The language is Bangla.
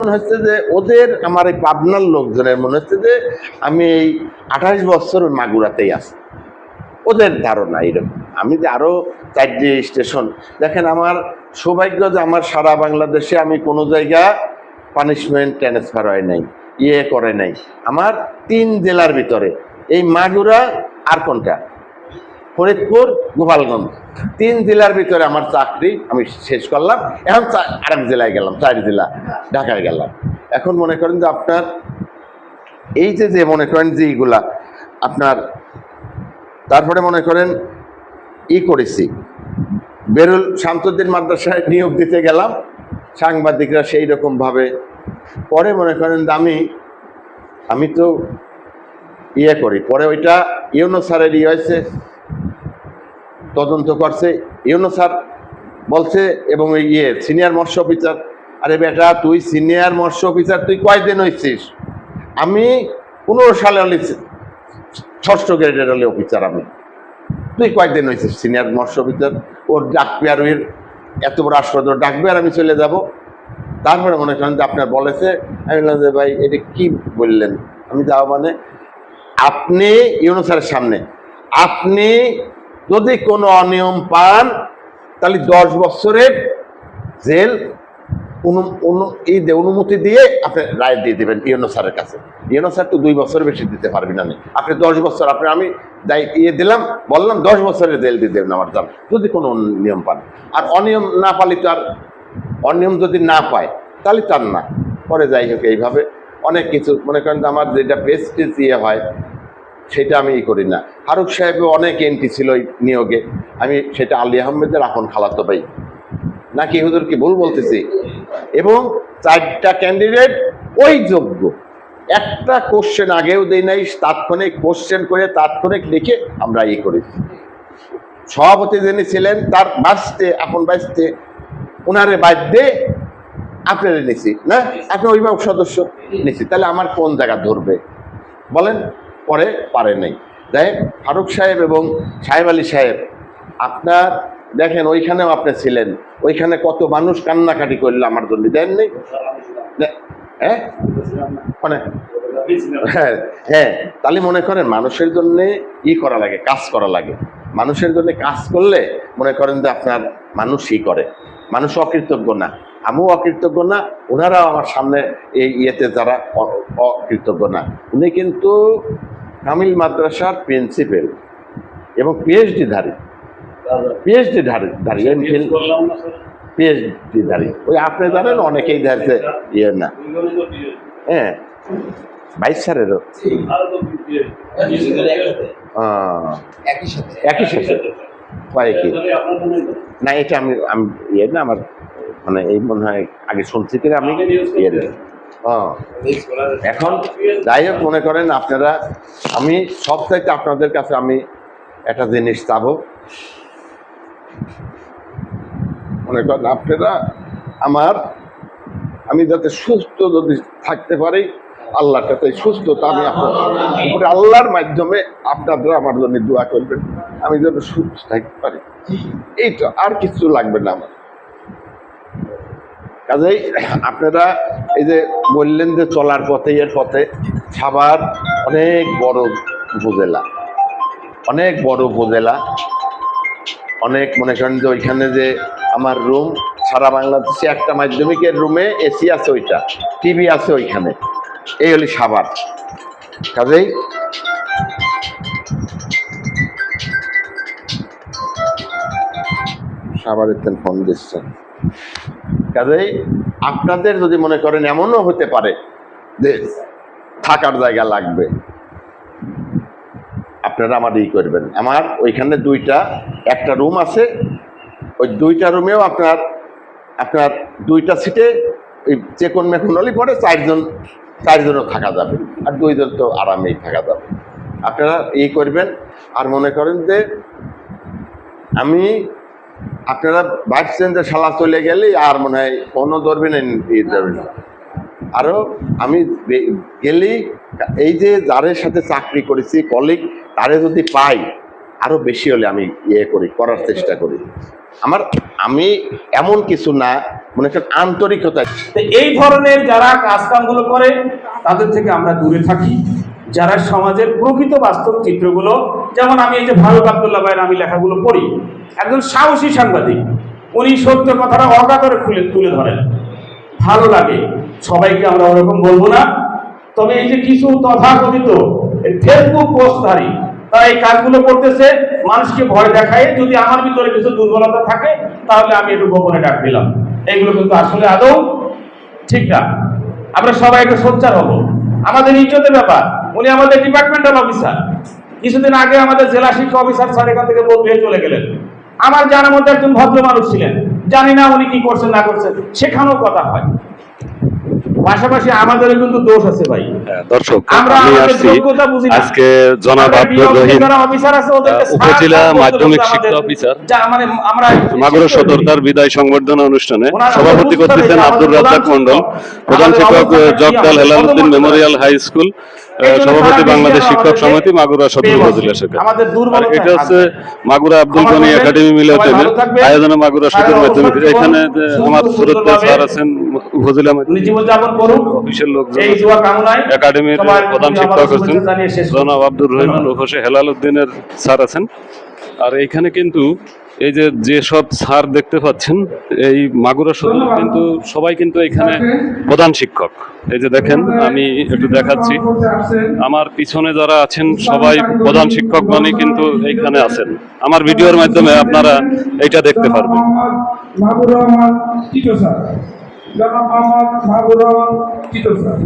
মনে হচ্ছে যে ওদের আমার এই পাবনার লোকজনের মনে হচ্ছে যে আমি এই 28 বছর ওই মাগুরাতেই আছি, ওদের ধারণা এরকম। আমি যে আরো 4টি স্টেশন দেখেন, আমার সৌভাগ্য যে আমার সারা বাংলাদেশে আমি কোনো জায়গা পানিশমেন্ট ট্রান্সফার হয় নাই, ইয়ে করে নাই। আমার 3 জেলার ভিতরে এই মাগুরা আর কোনটা, ফরিদপুর, গোপালগঞ্জ, 3 জেলার ভিতরে আমার চাকরি আমি শেষ করলাম। এখন আরেক জেলায় গেলাম, 4 জেলা, ঢাকায় গেলাম। এখন মনে করেন যে আপনার এই যে মনে করেন যে এইগুলা আপনার, তারপরে মনে করেন করেছি, বেরুল শামসুদ্দিন মাদ্রাসায় নিয়োগ দিতে গেলাম, সাংবাদিকরা সেই রকম ভাবে। পরে মনে করেন যে আমি তো করি, পরে ওইটা ইউনুস স্যারের হয়েছে, তদন্ত করছে ইউনুস স্যার বলছে, এবং সিনিয়র মৎস্য অফিসার, আরে বেটা তুই সিনিয়র মৎস্য অফিসার, তুই কয়দিন হয়েছিস? আমি 15 সালে হলে 6ষ্ঠ গ্রেডের হলে অফিসার, আমি, তুই কয়েকদিন হয়েছিস সিনিয়র মৎস্য অফিসার? ওর ডাকবে আর ওর এত বড় আসপদ ডাকবে আর আমি চলে যাব। তারপরে মনে করেন যে আপনার বলেছে, আমি বললাম যে ভাই এটা কি বললেন? আমি যাও মানে আপনি ইউনুস স্যারের সামনে আপনি যদি কোনো অনিয়ম পান তাহলে 10 বছরের জেল অনুমতি দিয়ে আপনি রায় দিয়ে দেবেন ইউনুস স্যারের কাছে। ইউনুস স্যার তো 2 বছর বেশি দিতে পারবেন না, আপনি 10 বছর আমি দিলাম, বললাম 10 বছরের জেল দিয়ে দেবেন আমার জান, যদি কোনো নিয়ম পান। আর অনিয়ম না পালি তো, আর অনিয়ম যদি না পায় তাহলে তার না। পরে যাই হোক এইভাবে অনেক কিছু মনে করেন যে আমার যেটা প্রেস্টিজ হয় সেটা আমি করি না। ফারুক সাহেবও অনেক এন্ট্রি ছিল ওই নিয়োগে, আমি সেটা আলী আহমেদের আপন খালাতো ভাই, নাকি হুজুর কি ভুল বলতেছি? এবং 4টা ক্যান্ডিডেট ওই যোগ্য, একটা কোশ্চেন আগেও দেই নাই, তাৎক্ষণিক কোশ্চেন করে তাৎক্ষণিক লিখে আমরা করেছি। সভাপতি যিনি ছিলেন তার বাঁচতে আপন বাঁচতে ওনারে বাধ্য আপনারা নিছি না, আপনি অভিভাবক সদস্য নিছি, তাহলে আমার কোন জায়গা ধরবে বলেন? পরে পারে নাই। যাই ফারুক সাহেব এবং সাহেব আলী সাহেব, আপনার দেখেন ওইখানেও আপনি ছিলেন, ওইখানে কত মানুষ কান্নাকাটি করলো আমার জন্য, দেন নেই? হ্যাঁ হ্যাঁ হ্যাঁ, তাহলে মনে করেন মানুষের জন্য করা লাগে, কাজ করা লাগে। মানুষের জন্য কাজ করলে মনে করেন যে আপনার মানুষই করে, মানুষ অকৃতজ্ঞ না, আমিও অকৃতজ্ঞ না, ওনারাও আমার সামনে এই যারা অকৃতজ্ঞ না। উনি কিন্তু কামিল মাদ্রাসার প্রিন্সিপাল এবং পিএইচডি ধারী, পিএইচডি ধারী। ওই আপনি জানেন অনেকেই ধারছে না, হ্যাঁ, 22 স্যারেরও একই সাথে কয়েকই না, এটা আমি না, আমার মানে এই মনে হয় আগে শুনছি কিনা আমি এখন। যাই হোক মনে করেন আপনারা, আমি সব চাইতে আপনাদের কাছে আমি একটা জিনিস চাবো, মনে করেন আপনারা আমি যাতে সুস্থ যদি থাকতে পারি, আল্লাহর কাছে সুস্থতা আমি আল্লাহর মাধ্যমে আপনারা আমার জন্য দোয়া করবেন, আমি যাতে সুস্থ থাকতে পারি, এইটা আর কিছু লাগবে না আমার। কাজেই আপনারা এই যে বললেন যে চলার পথে সাভার অনেক বড় উপজেলা, অনেক মনে করেন যে ওইখানে যে আমার রুম, সারা বাংলাদেশে একটা মাধ্যমিকের রুমে এসি আছে, ওইটা টিভি আছে ওইখানে, এই হলি সাভার। কাজেই সাভারের ফোন দিচ্ছেন, কাজেই আপনাদের যদি মনে করেন এমনও হতে পারে যে থাকার জায়গা লাগবে, আপনারা আমার করবেন। আমার ওইখানে একটা রুম আছে, ওই 2টা রুমেও আপনার 2টা সিটে ওই চেকন মেকন হলে পরে 4জনও থাকা যাবে, আর 2 জন তো আরামেই থাকা যাবে। আপনারা করবেন। আর মনে করেন যে আপনারা ভাবছেন যে শালা চলে গেলে আর মনে হয় কোনো ধরবেন ধরবেন না, আরও আমি গেলেই এই যে যাদের সাথে চাকরি করেছি কলিগ, তারে যদি পাই আরো বেশি হলে আমি করার চেষ্টা করি। আমি এমন কিছু না মনে করেন আন্তরিকতা। তো এই ধরনের যারা কাজকামগুলো করে তাদের থেকে আমরা দূরে থাকি। যারা সমাজের প্রকৃত বাস্তব চিত্রগুলো, যেমন আমি এই যে ফারুক আব্দুল্লাহ ভাইয়ের আমি লেখাগুলো পড়ি, একজন সাহসী সাংবাদিক, উনি সত্য কথাটা অকাতরে তুলে ধরেন, ভালো লাগে। সবাইকে আমরা ওরকম বলবো না, তবে এই যে কিছু তথাকথিত ফেসবুক পোস্টধারী তারা এই কাজগুলো করতেছে মানুষকে ভয় দেখায়। যদি আমার ভিতরে কিছু দুর্বলতা থাকে তাহলে আমি একটু গোপনে ডাক দিলাম, এগুলো কিন্তু আসলে আদৌ ঠিক না। আমরা সবাই একটু সোচ্চার হবো, আমাদের ইজ্জতের ব্যাপার। উনি আমাদের ডিপার্টমেন্টাল অফিসার, কিছুদিন আগে আমাদের জেলা শিক্ষা অফিসার স্যার এখান থেকে বদলে চলে গেলেন। আমার জানার মধ্যে একজন ভদ্র মানুষ ছিলেন, জানি না উনি কি করছেন না করছেন, সেখানেও কথা হয়। পাশাপাশি আমাদেরও কিন্তু দোষ আছে ভাই। দর্শক, আমরা আমি আমাদের আসছি যোগ্যতা বুঝি না। আজকে জনাব আব্দুর রহিম, যারা অফিসার আছে ওদেরকে উপজেলা স্যার মাধ্যমিক বলতে শিক্ষা আমাদের অফিসার, যা মানে আমরা মাগুরা সদর তার বিদায় সংবর্ধনা অনুষ্ঠানে ওনারা সভাপতি বুঝতে হবে করতেছেন যে আব্দুর আমাদের রাজ্জাক প্রধান মন্ডল, প্রধান আমাদের শিক্ষক অবস্থাটা কি জগদাল হবে, হেলালুদ্দিন কত মেমোরিয়াল হাই স্কুল, এই জন্য সভাপতি তারা বাংলাদেশ বেশি শিক্ষক আমাদেরকে সমিতি মাগুরা সদর পেয়ে উপজেলা বসে। শাখা। আমাদের আর দুর্বলতা এটা হচ্ছে থাকবে। মাগুরা আব্দুল ক্ষমা গনি করবেন, একাডেমি সবাই মিলাতেনে ভালো থাকবেন। আয়োজনে মাগুরা সদর সারা মাধ্যমিক। অবস্থান এখানে জীবন আমার সুরত সুন্দরভাবে স্যার আছেন, উপজেলা উনি জীবনযাপন করুন, অফিসের লোকজন, এই দোয়া কামনায় একাডেমির সবার প্রধান প্রতি শিক্ষক আমার আছেন শুভেচ্ছা জানিয়ে শেষ করছি। জনাব আব্দুর রহিমান উপসে হেলালুদ্দিনের স্যার আছেন। আর এইখানে কিন্তু এই যে যেসব স্যার দেখতে পাচ্ছেন এই মাগুরা সদর কিন্তু সবাই কিন্তু এখানে প্রধান শিক্ষক। এই যে দেখেন, আমি একটু দেখাচ্ছি, আমার পিছনে যারা আছেন সবাই প্রধান শিক্ষক মানে কিন্তু এইখানে আছেন। আমার ভিডিওর মাধ্যমে আপনারা এইটা দেখতে পারবেন। মাহবুর রহমান টিটো স্যার, জনাব মোহাম্মদ মাহবুর রহমান টিটো স্যার।